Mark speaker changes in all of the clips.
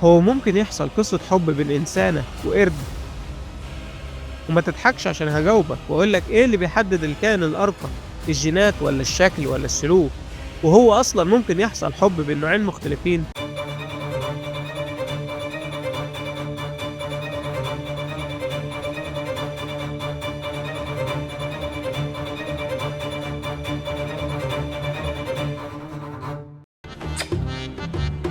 Speaker 1: هو ممكن يحصل قصة حب بين إنسانة وقرد؟ وما تضحكش عشان هجاوبك وأقول لك إيه اللي بيحدد الكائن الأرقى، الجينات ولا الشكل ولا السلوك؟ وهو أصلا ممكن يحصل حب بين نوعين مختلفين؟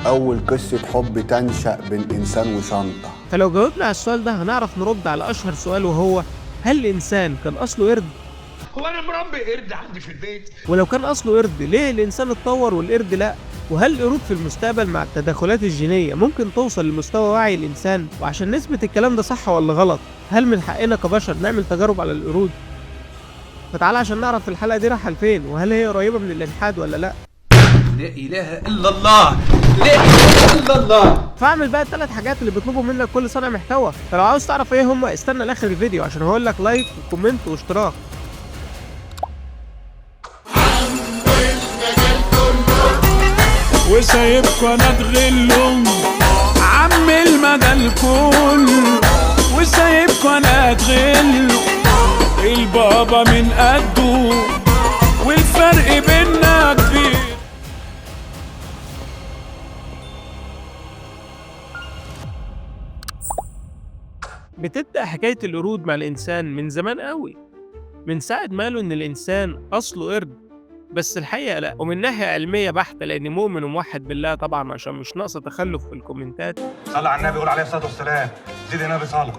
Speaker 2: أول قصة حب تنشأ بين إنسان وشنطة.
Speaker 1: فلو جاوبنا على السؤال ده هنعرف نرد على أشهر سؤال، وهو هل الإنسان كان أصله قرد؟
Speaker 3: هو انا مربي قرد عندي في البيت؟
Speaker 1: ولو كان أصله قرد ليه الإنسان اتطور والقرد لأ؟ وهل القرود في المستقبل مع التدخلات الجينية ممكن توصل لمستوى وعي الإنسان؟ وعشان نثبت الكلام ده صح ولا غلط، هل من حقنا كبشر نعمل تجارب على القرود؟ فتعالى عشان نعرف الحلقة دي رايحة لفين، وهل هي قريبة من الإلحاد ولا لأ؟
Speaker 3: لا اله الا الله، لا اله الا الله.
Speaker 1: فاعمل بقى الثلاث حاجات اللي بيطلبوا منك كل صانع محتوى، فلو عاوز تعرف ايه هم استنى لاخر الفيديو عشان هقول لك لايك وكومنت واشتراك.
Speaker 4: وسايبكوا انا اتغلهم عم المدى الكل، وسايبكوا انا اتغل البابا من قده والفرق بينا كبير.
Speaker 1: بتبدأ حكاية القرود مع الإنسان من زمان قوي، من ساعة ما قالوا إن الإنسان أصله قرد، بس الحقيقة لأ، ومن ناحية علمية بحتة لأني مؤمن وموحد بالله طبعا عشان مش ناقصة تخلف في الكومنتات.
Speaker 5: صلى على النبي، قول عليه الصلاه والسلام. زيد النبي صلى.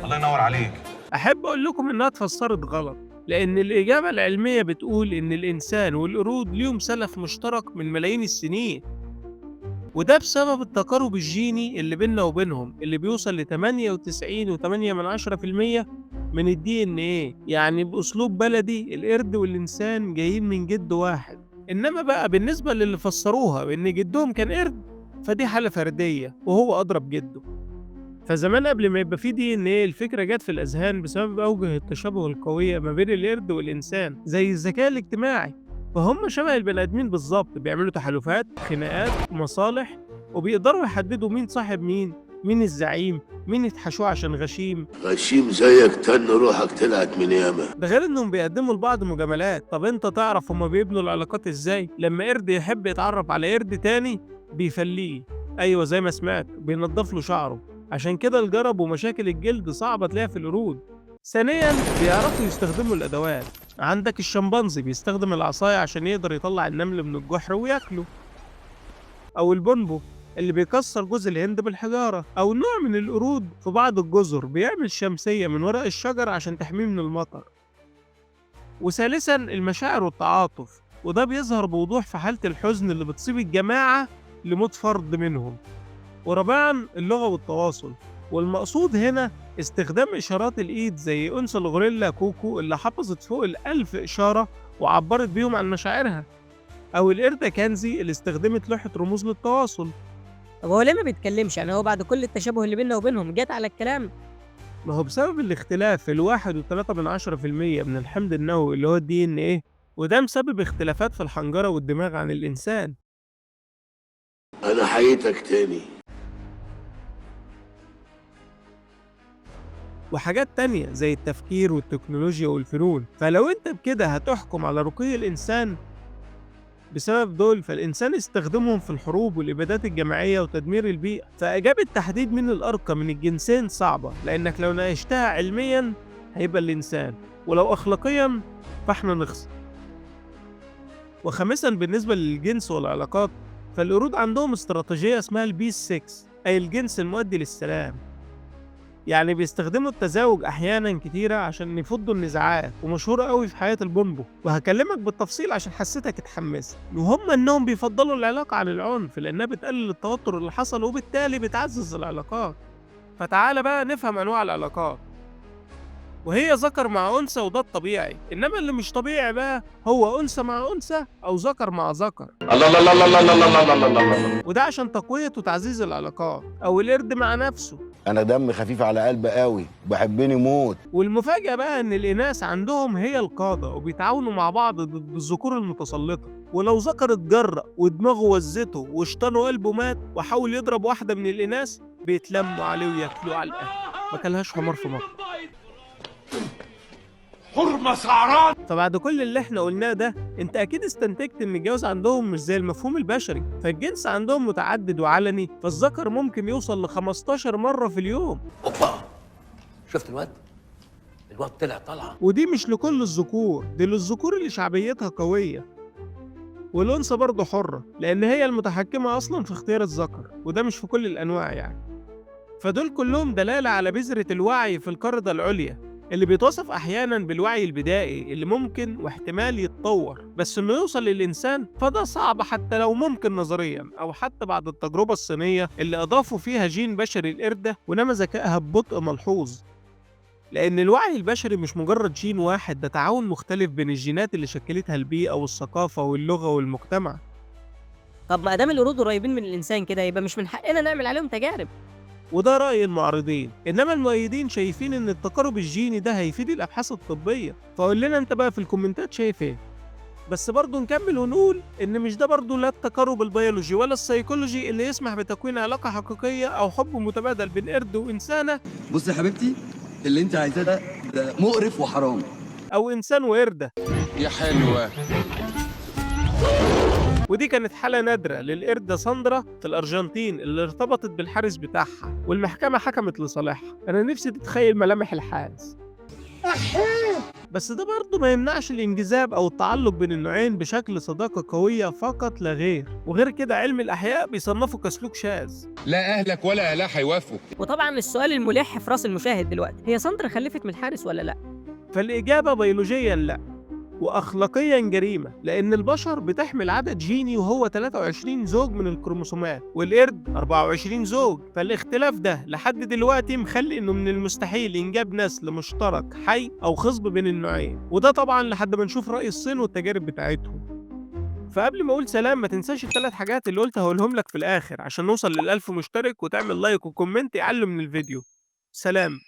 Speaker 5: الله ينور عليك.
Speaker 1: أحب أقول لكم إنها اتفسرت غلط، لأن الإجابة العلمية بتقول إن الإنسان والقرود ليهم سلف مشترك من ملايين السنين، وده بسبب التقارب الجيني اللي بيننا وبينهم اللي بيوصل ل 98.8% من الدي ان ايه. يعني بأسلوب بلدي القرد والإنسان جايين من جد واحد. إنما بقى بالنسبة للي فسروها بإن جدهم كان قرد، فدي حالة فردية وهو أضرب جده. فزمان قبل ما يبقى في دي ان ايه الفكرة جت في الأذهان بسبب أوجه التشابه القوية ما بين القرد والإنسان زي الذكاء الاجتماعي، فهم شبه البني آدمين بالظبط، بيعملوا تحالفات، خناقات، مصالح، وبيقدروا يحددوا مين صاحب مين الزعيم، مين يتحاشوه عشان غشيم.
Speaker 6: غشيم زيك تن روحك طلعت من ياما.
Speaker 1: ده غير انهم بيقدموا لبعض مجاملات. طب انت تعرف هما بيبنوا العلاقات ازاي؟ لما قرد يحب يتعرف على قرد تاني بيفليه، ايوه زي ما سمعت، بينضف له شعره. عشان كده الجرب ومشاكل الجلد صعبة تلاقيها في القرود. ثانيا بيعرفوا يستخدموا الادوات. عندك الشمبانزي بيستخدم العصاية عشان يقدر يطلع النمل من الجحر وياكله، او البونبو اللي بيكسر جوز الهند بالحجارة، او نوع من القرود في بعض الجزر بيعمل شمسية من ورق الشجر عشان تحميه من المطر. وثالثا المشاعر والتعاطف، وده بيظهر بوضوح في حالة الحزن اللي بتصيب الجماعة لموت فرد منهم. ورابعا اللغة والتواصل، والمقصود هنا استخدام إشارات الإيد زي أنثى الغوريلا كوكو اللي حفظت فوق 1000 إشارة وعبرت بيهم عن مشاعرها، أو القردة كانزي اللي استخدمت لوحة رموز للتواصل.
Speaker 7: طب هو ليه ما بيتكلمش؟ يعني هو بعد كل التشابه اللي بيننا وبينهم جت على الكلام؟
Speaker 1: ما هو بسبب الاختلاف في 1.3% من الحمض النووي اللي هو الدي ان ايه، وده مسبب اختلافات في الحنجرة والدماغ عن الإنسان.
Speaker 6: انا حييتك تاني.
Speaker 1: وحاجات تانية زي التفكير والتكنولوجيا والفنون. فلو انت بكده هتحكم على رقي الإنسان بسبب دول، فالإنسان استخدمهم في الحروب والإبادات الجماعية وتدمير البيئة. فإجابة تحديد مين الأرقى من الجنسين صعبة، لأنك لو ناقشتها علميا هيبقى الإنسان، ولو أخلاقيا فإحنا نخسر. وخامسا بالنسبة للجنس والعلاقات، فالقرود عندهم استراتيجية اسمها البيس 6، أي الجنس المؤدي للسلام. يعني بيستخدموا التزاوج أحيانا كتيرة عشان يفضوا النزاعات، ومشهورة قوي في حياة البونبو، وهكلمك بالتفصيل عشان حسيتك اتحمست. وهم إنهم بيفضلوا العلاقة عن العنف لأنها بتقلل التوتر اللي حصل وبالتالي بتعزز العلاقات. فتعال بقى نفهم أنواع العلاقات، وهي ذكر مع أنثى وده الطبيعي. إنما اللي مش طبيعي بقى هو أنثى مع أنثى أو ذكر مع ذكر.
Speaker 3: الله الله الله الله الله الله الله الله.
Speaker 1: وده عشان تقوية وتعزيز العلاقات. أو القرد مع نفسه.
Speaker 2: أنا دم خفيف على قلبي قوي، بحبني موت.
Speaker 1: والمفاجأة بقى إن الإناث عندهم هي القادة وبيتعاونوا مع بعض ضد الذكور المتسلطة. ولو ذكر اتجرأ ودماغه وزته وشطانه قلبه مات وحاول يضرب واحدة من الإناث بيتلموا عليه وياكلوه على الأهل. ما كلهاش حمار في مطر.
Speaker 4: حرمة سعران.
Speaker 1: فبعد كل اللي احنا قلناه ده انت اكيد استنتجت ان الجواز عندهم مش زي المفهوم البشري، فالجنس عندهم متعدد وعلني، فالذكر ممكن يوصل ل 15 مرة في اليوم.
Speaker 8: اوبا، شفت الواد طلع طلعه.
Speaker 1: ودي مش لكل الذكور، دي للذكور اللي شعبيتها قوية. والأنثى برضه حرة لأن هي المتحكمة أصلا في اختيار الذكر، وده مش في كل الأنواع يعني. فدول كلهم دلالة على بذرة الوعي في القردة العليا اللي بيتوصف أحياناً بالوعي البدائي اللي ممكن واحتمال يتطور، بس إنه يوصل للإنسان فده صعب حتى لو ممكن نظرياً، أو حتى بعد التجربة الصينية اللي أضافوا فيها جين بشري القردة ونمى ذكائها ببطء ملحوظ. لأن الوعي البشري مش مجرد جين واحد، ده تعاون مختلف بين الجينات اللي شكلتها البيئة والثقافة واللغة والمجتمع.
Speaker 7: طب ما دام القرود قريبين من الانسان كده، يبقى مش من حقنا نعمل عليهم تجارب.
Speaker 1: وده رأي المعارضين، إنما المؤيدين شايفين إن التقارب الجيني ده هيفيد الأبحاث الطبية. فقول لنا أنت بقى في الكومنتات شايف إيه؟ بس برضه نكمل ونقول إن مش ده برضه لا التقارب البيولوجي ولا السيكولوجي اللي يسمح بتكوين علاقة حقيقية أو حب متبادل بين قرد وإنسانة.
Speaker 9: بص يا حبيبتي، اللي انت عايزاه ده مقرف وحرام.
Speaker 1: أو إنسان وقردة.
Speaker 9: يا حلوة.
Speaker 1: ودي كانت حالة نادرة للقردة ساندرا في الأرجنتين اللي ارتبطت بالحارس بتاعها والمحكمة حكمت لصالحها. أنا نفسي تتخيل ملامح الحارس. بس ده برضه ما يمنعش الانجذاب أو التعلق بين النوعين بشكل صداقة قوية فقط لا غير. وغير كده علم الأحياء بيصنفه كسلوك شاذ.
Speaker 9: لا أهلك ولا أهلها هيوافقوا.
Speaker 7: وطبعا السؤال الملح في راس المشاهد دلوقتي، هي ساندرا خلفت من الحارس ولا لا؟
Speaker 1: فالإجابة بيولوجيا لا، وأخلاقيا جريمة، لأن البشر بتحمل عدد جيني وهو 23 زوج من الكروموسومات والقرد 24 زوج. فالاختلاف ده لحد دلوقتي مخلي إنه من المستحيل إنجاب نسل مشترك حي أو خصب بين النوعين، وده طبعا لحد ما نشوف رأي الصين والتجارب بتاعتهم. فقبل ما أقول سلام ما تنساش ال3 حاجات اللي قلت هقولهم لك في الآخر عشان نوصل لل1000 مشترك، وتعمل لايك وكومنت يعلم من الفيديو. سلام.